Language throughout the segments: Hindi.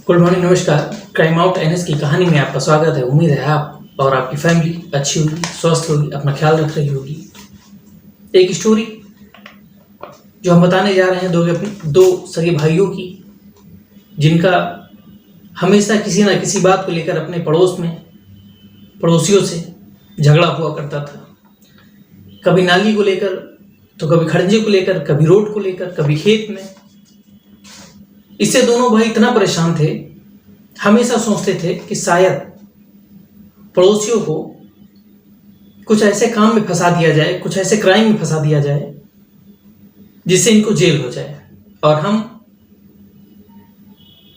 गुड मॉर्निंग, नमस्कार। क्राइम आउट एनएस की कहानी में आपका स्वागत है। उम्मीद है आप और आपकी फैमिली अच्छी होगी, स्वस्थ होगी, अपना ख्याल रख रही होगी। एक स्टोरी जो हम बताने जा रहे हैं दो सगे भाइयों की, जिनका हमेशा किसी ना किसी बात को लेकर अपने पड़ोसियों से झगड़ा हुआ करता था। कभी नाली को लेकर, तो कभी खड़ंजे को लेकर, कभी रोड को लेकर, कभी खेत में। इससे दोनों भाई इतना परेशान थे, हमेशा सोचते थे कि शायद पड़ोसियों को कुछ ऐसे काम में फंसा दिया जाए, कुछ ऐसे क्राइम में फंसा दिया जाए जिससे इनको जेल हो जाए और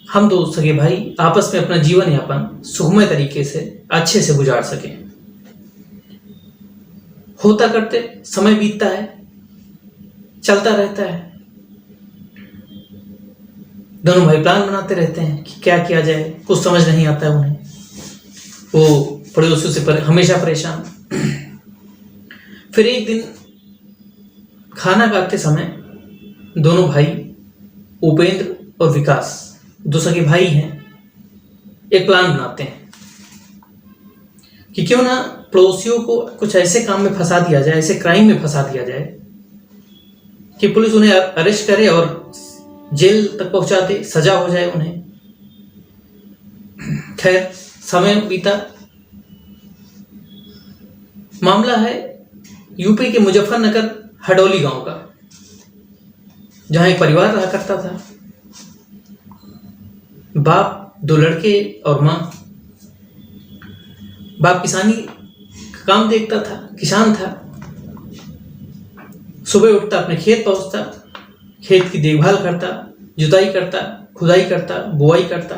हम दो सगे भाई आपस में अपना जीवन यापन सुखमय तरीके से अच्छे से गुजार सकें। होता करते समय बीतता है, चलता रहता है। दोनों भाई प्लान बनाते रहते हैं कि क्या किया जाए, कुछ समझ नहीं आता है उन्हें। वो पड़ोसियों से हमेशा परेशान। फिर एक दिन खाना खाते समय दोनों भाई, उपेंद्र और विकास, दो सगे भाई हैं, एक प्लान बनाते हैं कि क्यों ना पड़ोसियों को कुछ ऐसे काम में फंसा दिया जाए, ऐसे क्राइम में फंसा दिया जाए कि पुलिस उन्हें अरेस्ट करे और जेल तक पहुंचा दे, सजा हो जाए उन्हें। खैर, समय बीता। मामला है यूपी के मुजफ्फरनगर हडौली गांव का, जहां एक परिवार रहा करता था। बाप, दो लड़के और मां। बाप किसानी का काम देखता था, किसान था। सुबह उठता, अपने खेत पहुंचता, खेत की देखभाल करता, जुताई करता, खुदाई करता, बुआई करता,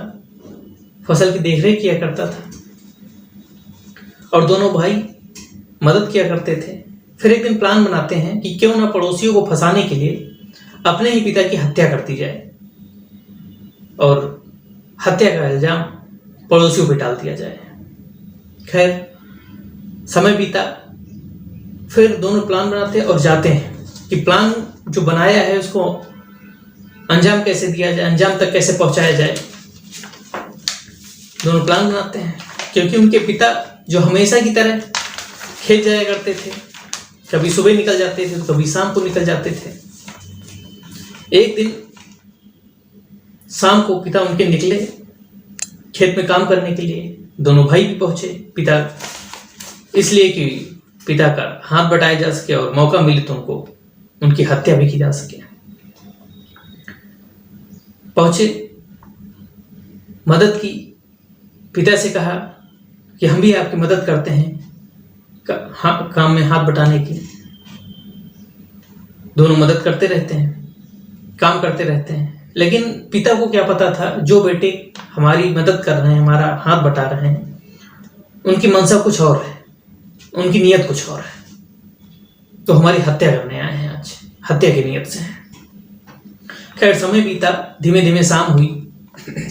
फसल की देखरेख किया करता था और दोनों भाई मदद किया करते थे। फिर एक दिन प्लान बनाते हैं कि क्यों ना पड़ोसियों को फंसाने के लिए अपने ही पिता की हत्या कर दी जाए और हत्या का इल्जाम पड़ोसियों पर डाल दिया जाए। खैर, समय बीता। फिर दोनों प्लान बनाते और जाते हैं कि प्लान जो बनाया है उसको अंजाम कैसे दिया जाए, अंजाम तक कैसे पहुंचाया जाए। दोनों प्लान बनाते हैं क्योंकि उनके पिता जो हमेशा की तरह खेत जाया करते थे, कभी सुबह निकल जाते थे तो कभी शाम को निकल जाते थे। एक दिन शाम को पिता उनके निकले खेत में काम करने के लिए। दोनों भाई भी पहुंचे, पिता इसलिए कि पिता का हाथ बटाया जा सके और मौका मिले तो उनकी हत्या भी की जा सके। पहुंचे, मदद की, पिता से कहा कि हम भी आपकी मदद करते हैं काम में हाथ बटाने की। दोनों मदद करते रहते हैं, काम करते रहते हैं, लेकिन पिता को क्या पता था जो बेटे हमारी मदद कर रहे हैं, हमारा हाथ बटा रहे हैं, उनकी मंशा कुछ और है, उनकी नीयत कुछ और है। तो हमारी हत्या करने आए हैं, आज हत्या की नीयत से हैं। खैर, समय बीता, धीमे धीमे शाम हुई।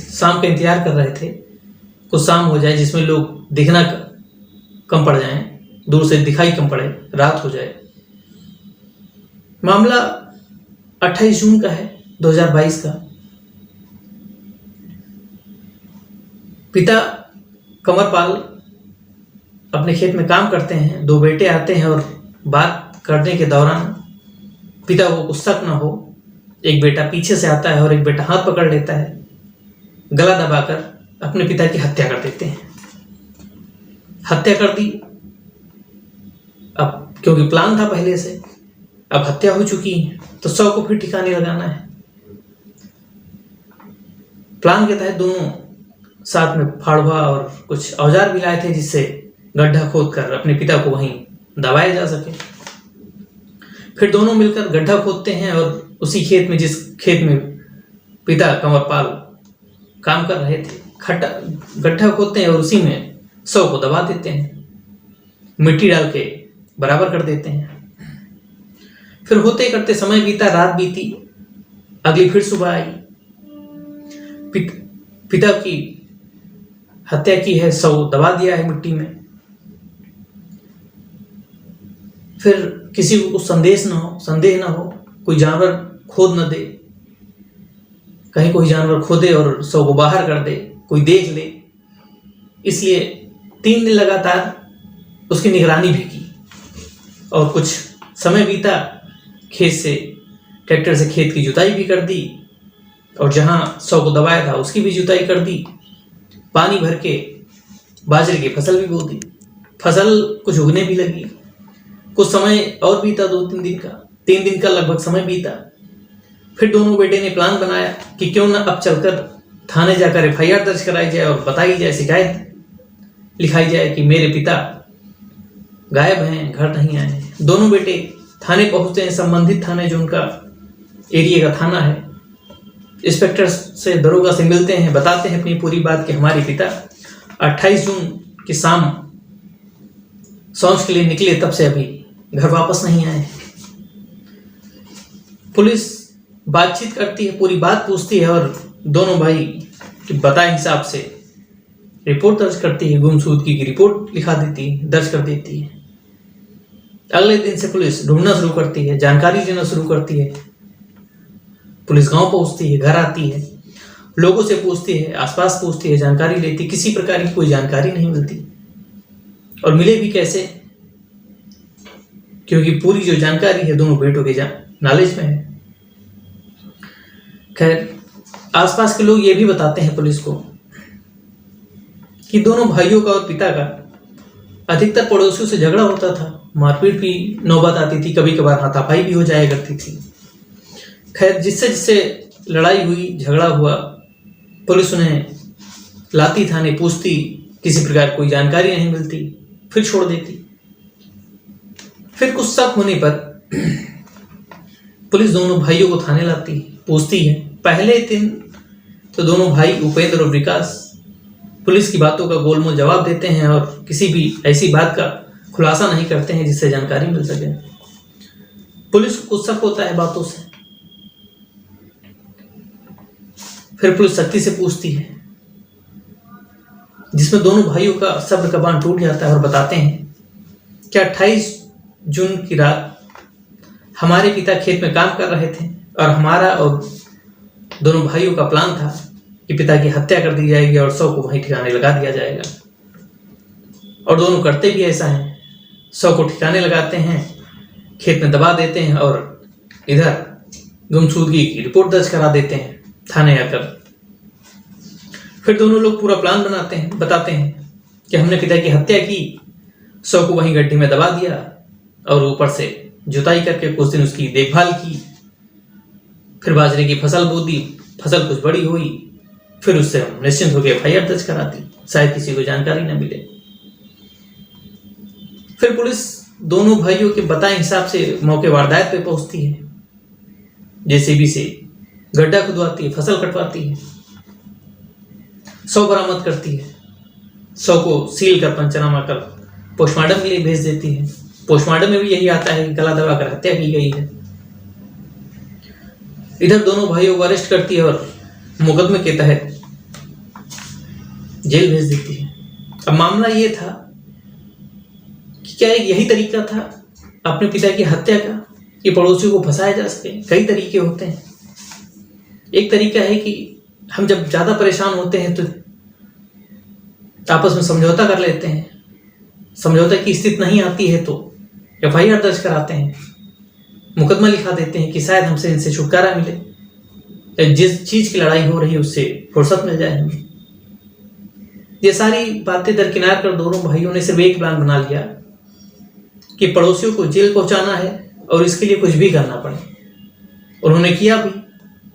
शाम का इंतजार कर रहे थे कुछ शाम हो जाए जिसमें लोग दिखना कम पड़ जाएं, दूर से दिखाई कम पड़े, रात हो जाए। मामला 28 जून का है, 2022 का। पिता कंवरपाल अपने खेत में काम करते हैं। दो बेटे आते हैं और बात करने के दौरान पिता को कुछ शक न हो, एक बेटा पीछे से आता है और एक बेटा हाथ पकड़ लेता है, गला दबाकर अपने पिता की हत्या कर देते हैं। हत्या कर दी। अब क्योंकि प्लान था पहले से, अब हत्या हो चुकी है तो शव को फिर ठिकाने लगाना है। प्लान के तहत दोनों साथ में फाड़वा और कुछ औजार भी लाए थे जिससे गड्ढा खोदकर अपने पिता को वहीं दबाया जा सके। फिर दोनों मिलकर गड्ढा खोदते हैं और उसी खेत में, जिस खेत में पिता कंवरपाल काम कर रहे थे, गड्ढा खोदते हैं और उसी में शव को दबा देते हैं, मिट्टी डाल के बराबर कर देते हैं। फिर होते करते समय बीता, रात बीती, अगली फिर सुबह आई। पिता की हत्या की है, शव दबा दिया है मिट्टी में। फिर किसी को कुछ संदेह ना हो, कोई जानवर खोद न दे। कहीं कोई जानवर खो दे और शव को बाहर कर दे, कोई देख ले, इसलिए 3 दिन लगातार उसकी निगरानी भी की। और कुछ समय बीता, खेत से ट्रैक्टर से खेत की जुताई भी कर दी और जहां शव को दबाया था उसकी भी जुताई कर दी। पानी भर के बाजरे की फसल भी बो दी। फसल कुछ उगने भी लगी। कुछ समय और बीता, 2-3 दिन का, 3 दिन का लगभग समय बीता। फिर दोनों बेटे ने प्लान बनाया कि क्यों ना अब चलकर थाने जाकर एफआईआर दर्ज कराई जाए और बताई जाए, शिकायत लिखाई जाए कि मेरे पिता गायब हैं, घर नहीं आए हैं। दोनों बेटे थाने पहुंचते हैं, संबंधित थाने जो उनका एरिया का थाना है। इंस्पेक्टर से, दरोगा से मिलते हैं, बताते हैं अपनी पूरी बात कि हमारे पिता 28 जून की शाम शौच के लिए निकले, तब से अभी घर वापस नहीं आए। पुलिस बातचीत करती है, पूरी बात पूछती है और दोनों भाई के बताए हिसाब से रिपोर्ट दर्ज करती है। गुमशुदगी की रिपोर्ट लिखा देती है, दर्ज कर देती है। अगले दिन से पुलिस ढूंढना शुरू करती है, जानकारी लेना शुरू करती है। पुलिस गांव पहुंचती है, घर आती है, लोगों से पूछती है, आसपास पूछती है, जानकारी लेती, किसी प्रकार की कोई जानकारी नहीं मिलती। और मिले भी कैसे, क्योंकि पूरी जो जानकारी है दोनों बेटों के नॉलेज में है। खैर, आसपास के लोग ये भी बताते हैं पुलिस को कि दोनों भाइयों का और पिता का अधिकतर पड़ोसियों से झगड़ा होता था, मारपीट भी नौबत आती थी, कभी कभार हाथापाई भी हो जाया करती थी। खैर, जिससे जिससे लड़ाई हुई, झगड़ा हुआ, पुलिस उन्हें लाती थाने, पूछती, किसी प्रकार कोई जानकारी नहीं मिलती, फिर छोड़ देती। फिर कुछ शक होने पर पुलिस दोनों भाइयों को थाने लाती, पूछती है। पहले दिन तो दोनों भाई उपेंद्र और विकास पुलिस की बातों का गोलमोल जवाब देते हैं और किसी भी ऐसी बात का खुलासा नहीं करते हैं जिससे जानकारी मिल सके। पुलिस को कुछ शक होता है बातों से। फिर पुलिस सख्ती से पूछती है, जिसमें दोनों भाइयों का सब्र का बांध टूट जाता है और बताते हैं कि 28 जून की रात हमारे पिता खेत में काम कर रहे थे और हमारा और दोनों भाइयों का प्लान था कि पिता की हत्या कर दी जाएगी और शव को वहीं ठिकाने लगा दिया जाएगा। और दोनों करते भी ऐसा है, शव को ठिकाने लगाते हैं, खेत में दबा देते हैं और इधर गुमशुदगी की रिपोर्ट दर्ज करा देते हैं थाने आकर। फिर दोनों लोग पूरा प्लान बनाते हैं, बताते हैं कि हमने पिता की हत्या की, शव को वहीं गड्ढे में दबा दिया और ऊपर से जुताई करके कुछ दिन उसकी देखभाल की। फिर बाजरे की फसल बो दी, फसल कुछ बड़ी हुई, फिर उससे हम निश्चिंत होकर एफआईआर दर्ज करा दी, शायद किसी को जानकारी न मिले। फिर पुलिस दोनों भाइयों के बताए हिसाब से मौके वारदात पे पहुंचती है, जेसीबी से गड्ढा खुदवाती है, फसल कटवाती है, शव बरामद करती है, शव को सील कर पंचनामा कर पोस्टमार्टम के लिए भेज देती है। पोस्टमार्टम में भी यही आता है कि गला दबाकर हत्या की गई है। इधर दोनों भाइयों को अरेस्ट करती है और मुकदमे के तहत जेल भेज देती है। अब मामला ये था कि क्या एक यही तरीका था अपने पिता की हत्या का कि पड़ोसियों को फंसाया जा सके? कई तरीके होते हैं। एक तरीका है कि हम जब ज्यादा परेशान होते हैं तो आपस में समझौता कर लेते हैं, समझौता की स्थिति नहीं आती है तो एफआईआर दर्ज कराते हैं, मुकदमा लिखा देते हैं कि शायद हमसे इनसे छुटकारा मिले, या जिस चीज की लड़ाई हो रही है उससे फुर्सत मिल जाए हमें। ये सारी बातें दरकिनार कर दोनों भाइयों ने सिर्फ एक प्लान बना लिया कि पड़ोसियों को जेल पहुंचाना है और इसके लिए कुछ भी करना पड़े। उन्होंने किया भी।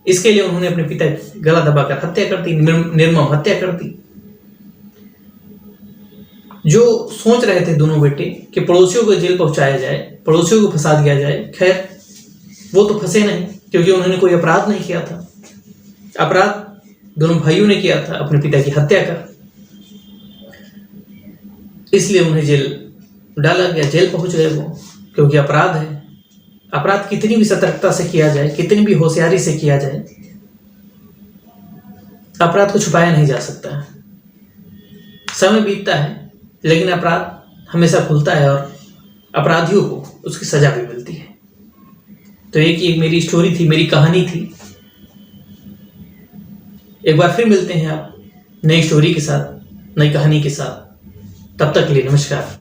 इसके लिए उन्होंने अपने पिता की गला दबाकर हत्या कर दी, निर्मम हत्या कर दी। जो सोच रहे थे दोनों बेटे कि पड़ोसियों को जेल पहुंचाया जाए, पड़ोसियों को फंसा दिया जाए, खैर वो तो फंसे नहीं, क्योंकि उन्होंने कोई अपराध नहीं किया था। अपराध दोनों भाइयों ने किया था, अपने पिता की हत्या कर, इसलिए उन्हें जेल डाला गया, जेल पहुंच गए वो, क्योंकि अपराध है। अपराध कितनी भी सतर्कता से किया जाए, कितनी भी होशियारी से किया जाए, अपराध को छुपाया नहीं जा सकता है। समय बीतता है लेकिन अपराध हमेशा खुलता है और अपराधियों को उसकी सजा भी मिलती है। तो एक मेरी स्टोरी थी, मेरी कहानी थी। एक बार फिर मिलते हैं आप नई स्टोरी के साथ, नई कहानी के साथ। तब तक के लिए नमस्कार।